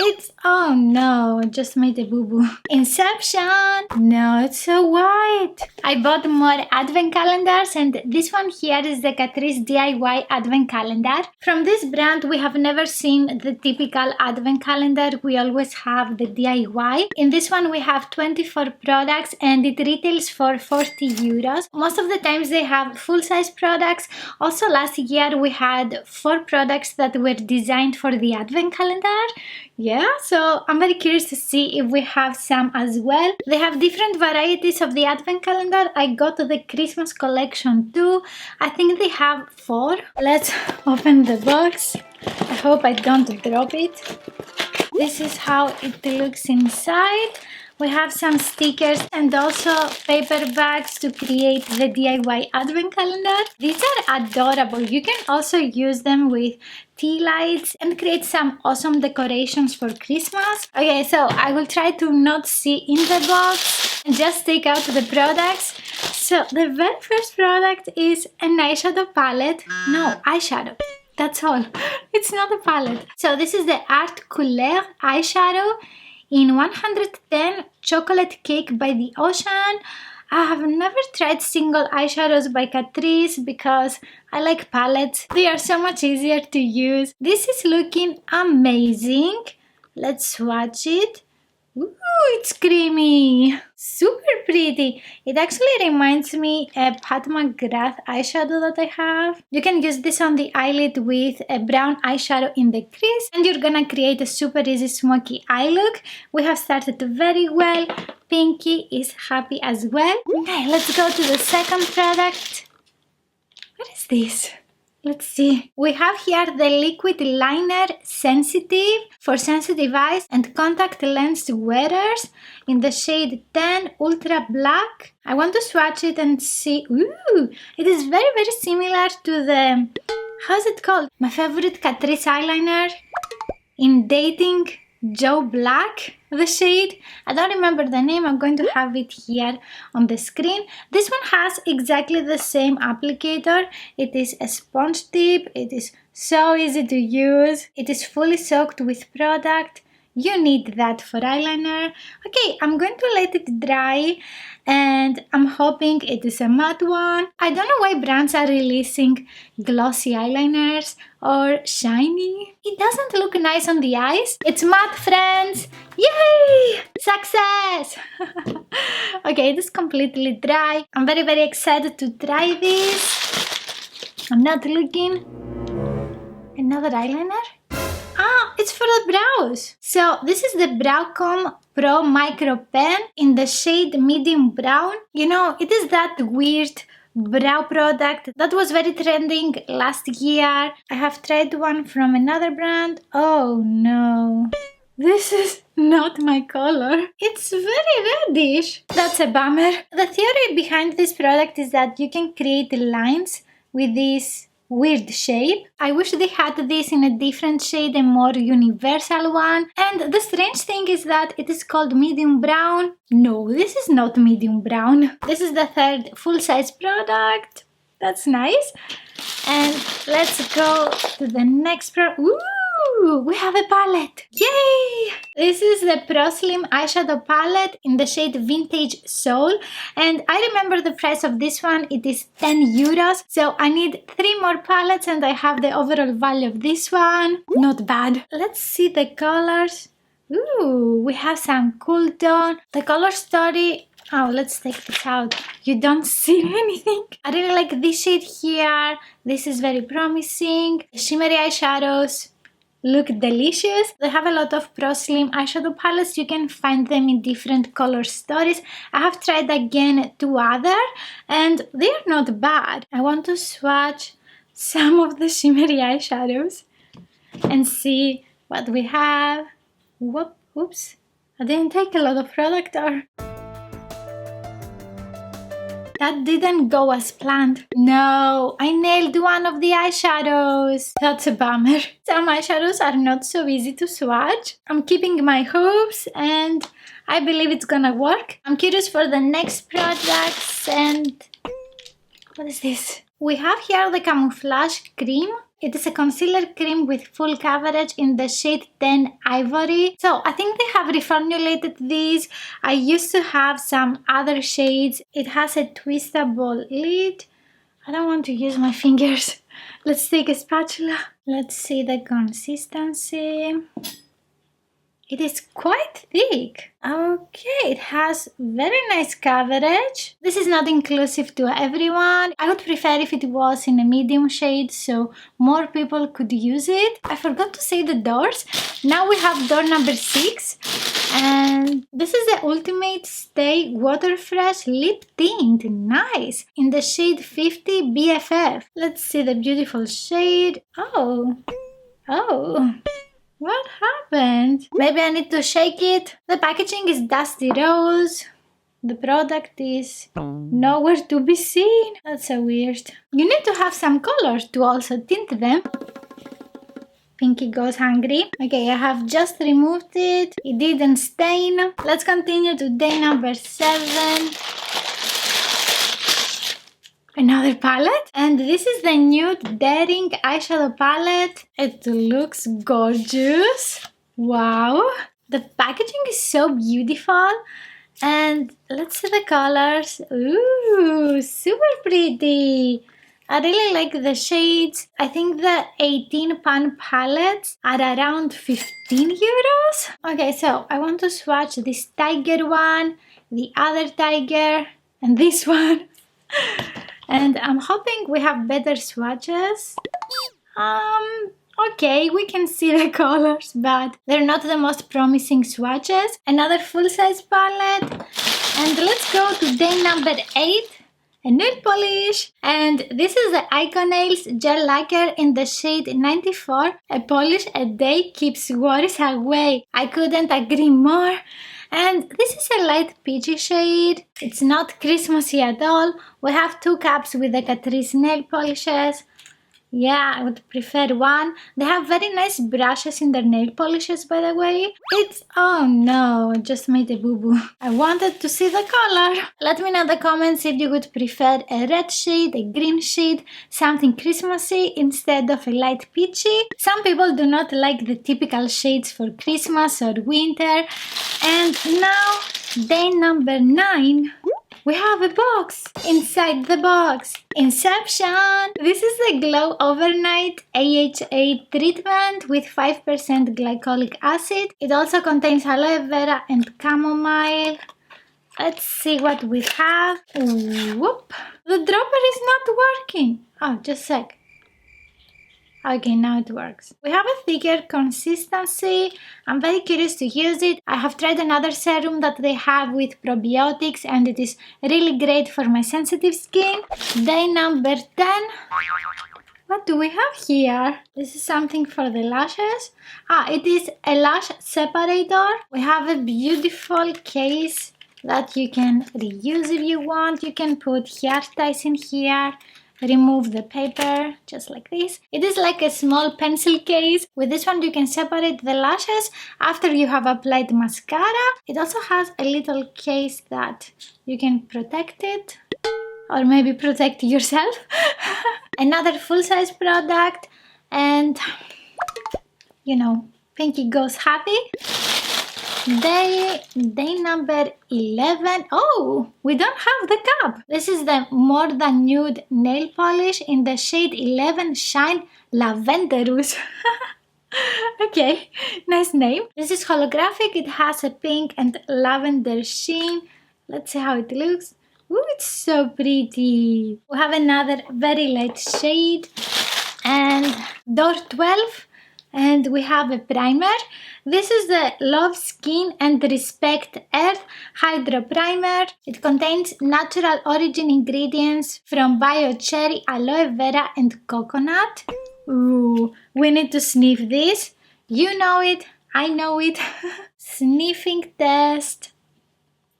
It's, oh no, I just made a boo-boo. Inception! No, it's so white. I bought more advent calendars, and this one here is the Catrice DIY advent calendar. From this brand, we have never seen the typical advent calendar. We always have the DIY. In this one, we have 24 products and it retails for 40 euros. Most of the times they have full-size products. Also, last year we had 4 products that were designed for the advent calendar. Yeah, so I'm very curious to see if we have some as well. They have different varieties of the advent calendar. I got the Christmas collection too. I think they have 4. Let's open the box. I hope I don't drop it. This is how it looks inside. We have some stickers and also paper bags to create the DIY advent calendar. These are adorable. You can also use them with tea lights and create some awesome decorations for Christmas. Okay, so I will try to not see in the box and just take out the products. So the very first product is an eyeshadow palette. No, eyeshadow. That's all. It's not a palette. So this is the Art Couleur eyeshadow in 110 Chocolate Cake by the Ocean. I have never tried single eyeshadows by Catrice because I like palettes. They are so much easier to use. This is looking amazing. Let's swatch it. Ooh, it's creamy. Super pretty. It actually reminds me of Pat McGrath eyeshadow that I have. You can use this on the eyelid with a brown eyeshadow in the crease and you're gonna create a super easy smoky eye look. We have started very well. Pinky is happy as well. Okay, let's go to the second product. What is this? Let's see. We have here the liquid liner sensitive for sensitive eyes and contact lens wearers in the shade 10 Ultra Black. I want to swatch it and see. Ooh, it is very similar to the, how's it called? My favorite Catrice eyeliner in Dating Joe Black, the shade. I don't remember the name. I'm going to have it here on the screen. This one has exactly the same applicator. It is a sponge tip. It is so easy to use. It is fully soaked with product. You need that for eyeliner. Okay, I'm going to let it dry and I'm hoping it is a matte one. I don't know why brands are releasing glossy eyeliners or shiny. It doesn't look nice on the eyes. It's matte, friends. Yay! Success! Okay, it is completely dry. I'm very excited to try this. I'm not looking. Another eyeliner? Ah, it's for the brows. So this is the Brow Comb Pro Micro Pen in the shade medium brown. You know, it is that weird brow product that was very trending last year. I have tried one from another brand. Oh no. This is not my color. It's very reddish. That's a bummer. The theory behind this product is that you can create lines with this weird shape. I wish they had this in a different shade, a more universal one. And the strange thing is that it is called medium brown. No, this is not medium brown. This is the third full-size product. That's nice. And let's go to the next product. Ooh, we have a palette. Yay! This is the Pro Slim eyeshadow palette in the shade Vintage Soul. And I remember the price of this one. It is 10 euros. So I need 3 more palettes and I have the overall value of this one. Not bad. Let's see the colors. Ooh, we have some cool tone. The color story. Oh, let's take this out. You don't see anything. I really like this shade here. This is very promising. The shimmery eyeshadows look delicious. They have a lot of Pro Slim eyeshadow palettes. You can find them in different color stories. I have tried again 2 other and they're not bad. I want to swatch some of the shimmery eyeshadows and see what we have. Oops. I didn't take a lot of product or... That didn't go as planned. No, I nailed one of the eyeshadows. That's a bummer. Some eyeshadows are not so easy to swatch. I'm keeping my hopes and I believe it's gonna work. I'm curious for the next products and... What is this? We have here the Camouflage Cream It is a concealer cream with full coverage in the shade 10 Ivory. So I think they have reformulated these. I used to have some other shades. It has a twistable lid. I don't want to use my fingers. Let's take a spatula. Let's see the consistency. It is quite thick. Okay, it has very nice coverage. This is not inclusive to everyone. I would prefer if it was in a medium shade so more people could use it. I forgot to say the doors. Now we have door number 6. And this is the Ultimate Stay Water Fresh Lip Tint. Nice. In the shade 50 BFF. Let's see the beautiful shade. Oh. What happened? Maybe I need to shake it. The packaging is dusty rose. The product is nowhere to be seen. That's so weird. You need to have some color to also tint them. Pinky goes hungry. Okay, I have just removed it. It didn't stain. Let's continue to day number 7. Another palette, and this is the Nude Daring eyeshadow palette. It looks gorgeous. Wow, the packaging is so beautiful, and let's see the colors. Ooh, super pretty. I really like the shades. I think the 18 pan palettes are around 15 euros. Okay, so I want to swatch this tiger one, the other tiger, and this one. And I'm hoping we have better swatches. Okay, we can see the colors, but they're not the most promising swatches. Another full-size palette. And let's go to day number 8. A nail polish. And this is the Icon Nails Gel Lacquer in the shade 94. A polish a day keeps worries away. I couldn't agree more. And this is a light peachy shade. It's not Christmassy at all. We have 2 cups with the Catrice nail polishes. Yeah, I would prefer one. They have very nice brushes in their nail polishes, by the way. Oh no, I just made a boo-boo. I wanted to see the color. Let me know in the comments if you would prefer a red shade, a green shade, something Christmassy instead of a light peachy. Some people do not like the typical shades for Christmas or winter. And now, day number 9. We have a box. Inside the box, Inception. This is the Glow Overnight AHA treatment with 5% glycolic acid. It also contains aloe vera and chamomile. Let's see what we have. Whoop. The dropper is not working. Oh, just a sec. Okay, now it works. We have a thicker consistency. I'm very curious to use it. I have tried another serum that they have with probiotics and it is really great for my sensitive skin. Day number 10. What do we have here? This is something for the lashes. It is a lash separator. We have a beautiful case that you can reuse if you want. You can put hair ties in here. Remove the paper just like this. It is like a small pencil case. With this one you can separate the lashes after you have applied mascara. It also has a little case that you can protect it or maybe protect yourself. Another full-size product, and you know, Pinky goes happy. Day number 11. Oh, we don't have the cup. This is the More Than Nude nail polish in the shade 11 Shine Lavenderous. Okay, nice name. This is holographic. It has a pink and lavender sheen. Let's see how it looks. Ooh, it's so pretty. We have another very light shade and door 12. And we have a primer. This is the Love Skin and Respect Earth Hydro Primer. It contains natural origin ingredients from bio cherry, aloe vera and coconut. Ooh, we need to sniff this. You know it, I know it. Sniffing test.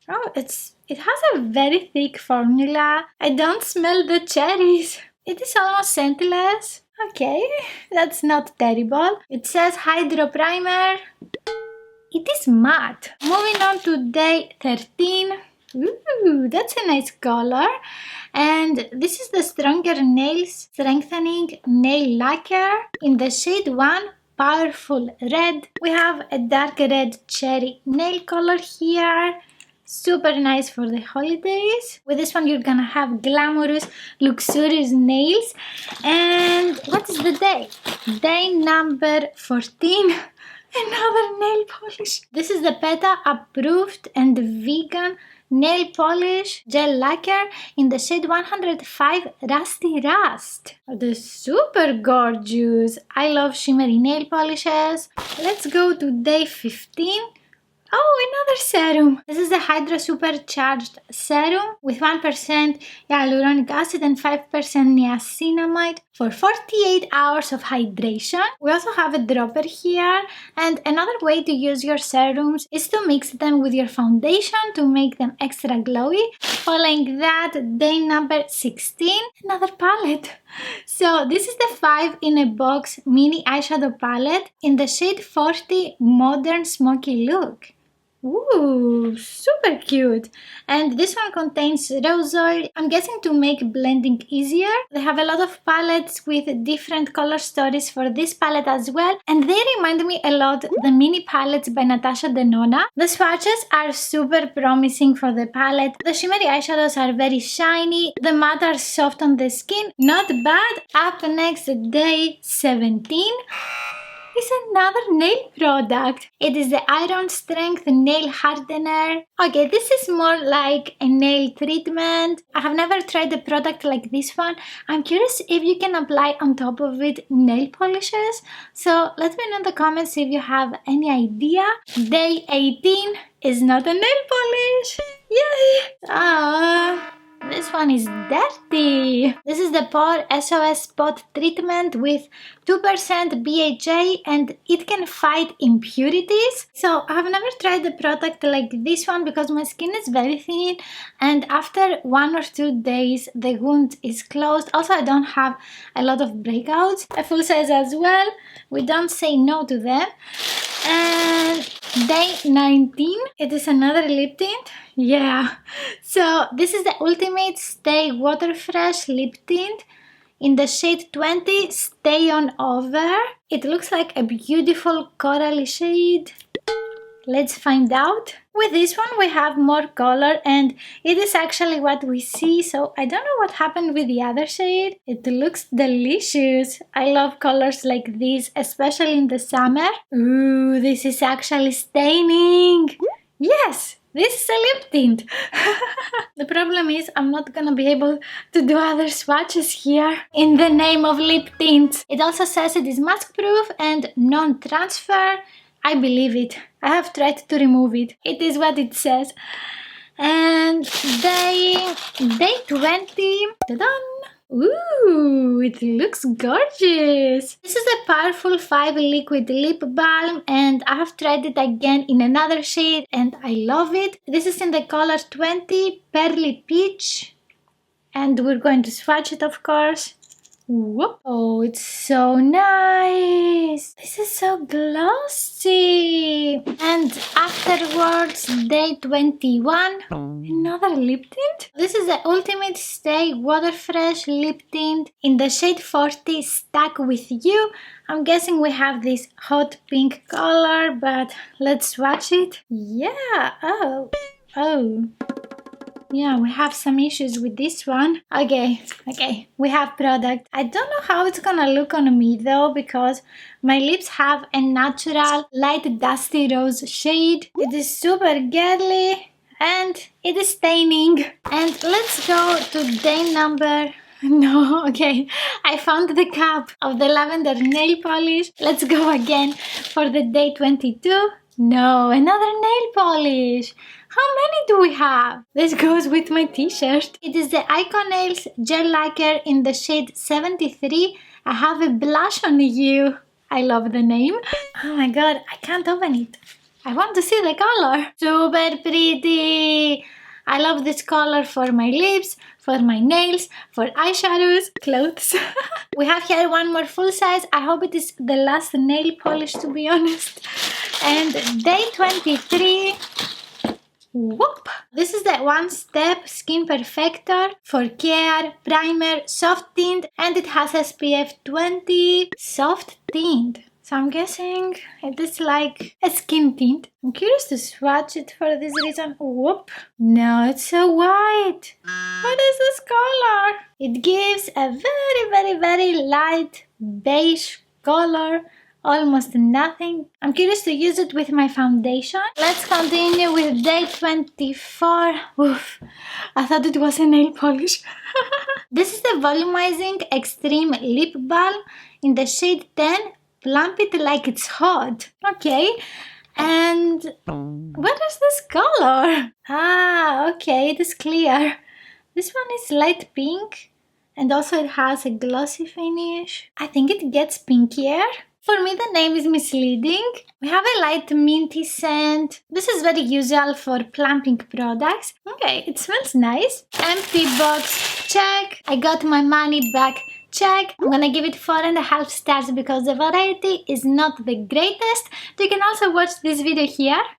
Oh, it has a very thick formula. I don't smell the cherries. It is almost scentless. Okay, that's not terrible. It says Hydro Primer. It is matte. Moving on to day 13. Ooh, that's a nice color. And this is the Stronger Nails Strengthening Nail Lacquer in the shade 1, Powerful Red. We have a dark red cherry nail color here. Super nice for the holidays. With this one you're gonna have glamorous, luxurious nails. And what is the day? Day number 14. Another nail polish. This is the PETA approved and vegan nail polish gel lacquer in the shade 105 Rusty Rust. They're super gorgeous. I love shimmery nail polishes. Let's go to day 15. Oh, another serum. This is the Hydra Supercharged Serum with 1% hyaluronic acid and 5% niacinamide for 48 hours of hydration. We also have a dropper here, and another way to use your serums is to mix them with your foundation to make them extra glowy. Following that, day number 16, another palette. So this is the 5 in a box mini eyeshadow palette in the shade 40 Modern Smoky Look. Ooh, super cute. And this one contains rose oil, I'm guessing to make blending easier. They have a lot of palettes with different color stories for this palette as well, and they remind me a lot the mini palettes by Natasha Denona. The swatches are super promising for the palette. The shimmery eyeshadows are very shiny, the matte are soft on the skin, not bad. Up next, day 17 is another nail product. It is the Iron Strength Nail Hardener. Okay, this is more like a nail treatment. I have never tried a product like this one. I'm curious if you can apply on top of it nail polishes. So let me know in the comments if you have any idea. Day 18 is not a nail polish. Yay! This one is dirty. This is the Pore SOS Spot Treatment with 2% BHA and it can fight impurities. So I've never tried a product like this one because my skin is very thin and after 1 or 2 days the wound is closed. Also, I don't have a lot of breakouts. A full size as well. We don't say no to them. And day 19, it is another lip tint. Yeah, so this is the Ultimate Stay Water Fresh Lip Tint in the shade 20 Stay On Over. It looks like a beautiful coral shade. Let's find out. With this one we have more color and it is actually what we see, so I don't know what happened with the other shade. It looks delicious. I love colors like this, especially in the summer. Ooh, this is actually staining. Yes! This is a lip tint. The problem is I'm not gonna be able to do other swatches here in the name of lip tints. It also says it is mask proof and non-transfer. I believe it. I have tried to remove it. It is what it says. And day 20. Ta-da! Ooh, it looks gorgeous. This is a Powerful 5 liquid lip balm and I have tried it again in another shade and I love it. This is in the color 20 Pearly Peach and we're going to swatch it, of course. Whoop. Oh, it's so nice. This is so glossy. And afterwards, day 21, another lip tint. This is the Ultimate Stay Water Fresh Lip Tint in the shade 40 Stuck With You. I'm guessing we have this hot pink color, but let's swatch it. Yeah, oh. Yeah, we have some issues with this one. Okay, we have product. I don't know how it's gonna look on me though, because my lips have a natural light dusty rose shade. It is super girly and it is staining. And let's go to day number... No, okay, I found the cap of the lavender nail polish. Let's go again for the day 22. No, another nail polish. How many do we have? This goes with my t-shirt. It is the Icon Nails Gel Lacquer in the shade 73. I have a blush on you. I love the name. Oh my god, I can't open it. I want to see the color. Super pretty. I love this color for my lips, for my nails, for eyeshadows, clothes. We have here one more full size. I hope it is the last nail polish, to be honest. And day 23. Whoop! This is the one-step skin perfector for care, primer, soft tint, and it has SPF 20 soft tint. So I'm guessing it is like a skin tint. I'm curious to swatch it for this reason. Whoop. No, it's so white. What is this color? It gives a very light beige color. Almost nothing. I'm curious to use it with my foundation. Let's continue with day 24. Oof. I thought it was a nail polish. This is the volumizing extreme lip balm in the shade 10. Plump it like it's hot. Okay. And what is this color? Ah, okay, it is clear. This one is light pink. And also it has a glossy finish. I think it gets pinkier. For me, the name is misleading. We have a light minty scent. This is very usual for plumping products. Okay, it smells nice. Empty box, check. I got my money back, check. I'm gonna give it 4.5 stars because the variety is not the greatest. You can also watch this video here.